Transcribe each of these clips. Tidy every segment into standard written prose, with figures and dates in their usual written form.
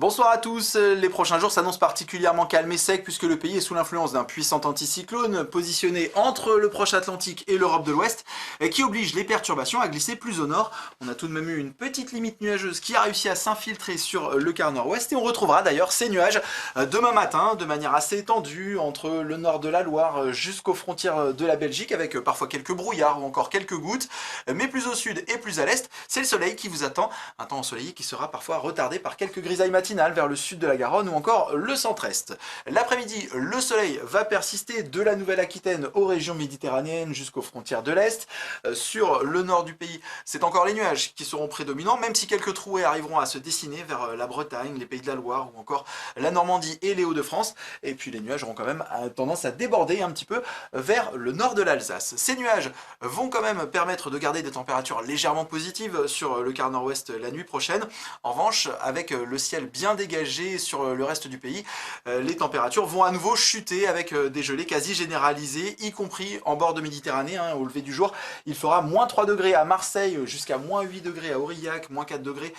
Bonsoir à tous, les prochains jours s'annoncent particulièrement calmes et secs puisque le pays est sous l'influence d'un puissant anticyclone positionné entre le proche Atlantique et l'Europe de l'Ouest et qui oblige les perturbations à glisser plus au nord. On a tout de même eu une petite limite nuageuse qui a réussi à s'infiltrer sur le quart nord-ouest et on retrouvera d'ailleurs ces nuages demain matin de manière assez étendue entre le nord de la Loire jusqu'aux frontières de la Belgique avec parfois quelques brouillards ou encore quelques gouttes, mais plus au sud et plus à l'est, c'est le soleil qui vous attend, un temps ensoleillé qui sera parfois retardé par quelques grisailles matinales vers le sud de la Garonne ou encore le centre-est. L'après-midi, le soleil va persister de la Nouvelle-Aquitaine aux régions méditerranéennes jusqu'aux frontières de l'Est. Sur le nord du pays, c'est encore les nuages qui seront prédominants, même si quelques trouées arriveront à se dessiner vers la Bretagne, les Pays de la Loire ou encore la Normandie et les Hauts-de-France. Et puis les nuages auront quand même tendance à déborder un petit peu vers le nord de l'Alsace. Ces nuages vont quand même permettre de garder des températures légèrement positives sur le quart nord-ouest la nuit prochaine. En revanche, avec le ciel bien dégagé sur le reste du pays, les températures vont à nouveau chuter avec des gelées quasi généralisées, y compris en bord de Méditerranée. Au lever du jour, il fera moins 3 degrés à Marseille, jusqu'à moins 8 degrés à Aurillac, moins 4 degrés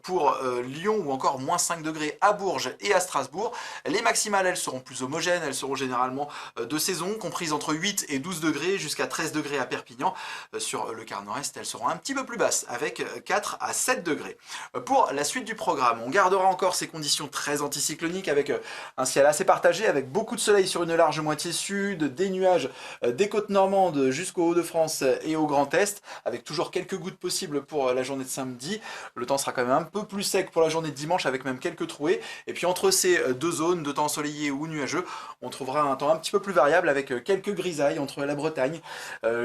pour Lyon ou encore moins 5 degrés à Bourges et à Strasbourg. Les maximales, elles seront plus homogènes, elles seront généralement de saison, comprises entre 8 et 12 degrés, jusqu'à 13 degrés à Perpignan. Sur le quart nord-est, elles seront un petit peu plus basses, avec 4 à 7 degrés. Pour la suite du programme, on gardera encore ces conditions très anticycloniques avec un ciel assez partagé, avec beaucoup de soleil sur une large moitié sud, des nuages des côtes normandes jusqu'au Hauts-de-France et au Grand Est, avec toujours quelques gouttes possibles pour la journée de samedi. Le temps sera quand même un peu plus sec pour la journée de dimanche, avec même quelques trouées. Et puis entre ces deux zones de temps ensoleillé ou nuageux, on trouvera un temps un petit peu plus variable avec quelques grisailles entre la Bretagne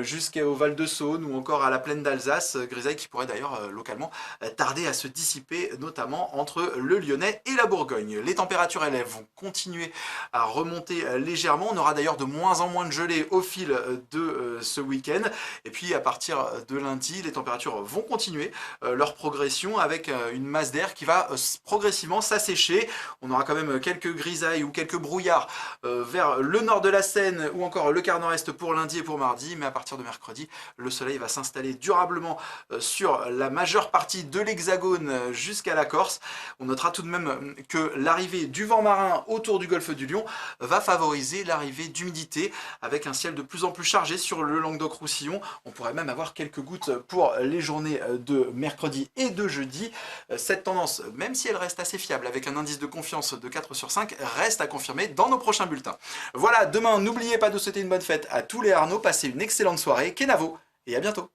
jusqu'au Val-de-Saône ou encore à la plaine d'Alsace, grisailles qui pourraient d'ailleurs localement tarder à se dissiper, notamment entre le Lyonnais et la Bourgogne. Les températures, elles, vont continuer à remonter légèrement. On aura d'ailleurs de moins en moins de gelée au fil de ce week-end. Et puis à partir de lundi, les températures vont continuer leur progression avec une masse d'air qui va progressivement s'assécher. On aura quand même quelques grisailles ou quelques brouillards vers le nord de la Seine ou encore le quart nord-est pour lundi et pour mardi. Mais à partir de mercredi, le soleil va s'installer durablement sur la majeure partie de l'Hexagone jusqu'à la Corse. On notera tout de même que l'arrivée du vent marin autour du golfe du Lion va favoriser l'arrivée d'humidité avec un ciel de plus en plus chargé sur le Languedoc-Roussillon. On pourrait même avoir quelques gouttes pour les journées de mercredi et de jeudi. Cette tendance, même si elle reste assez fiable avec un indice de confiance de 4 sur 5, reste à confirmer dans nos prochains bulletins. Voilà, demain, n'oubliez pas de souhaiter une bonne fête à tous les Arnaud, passez une excellente soirée, Kenavo, et à bientôt.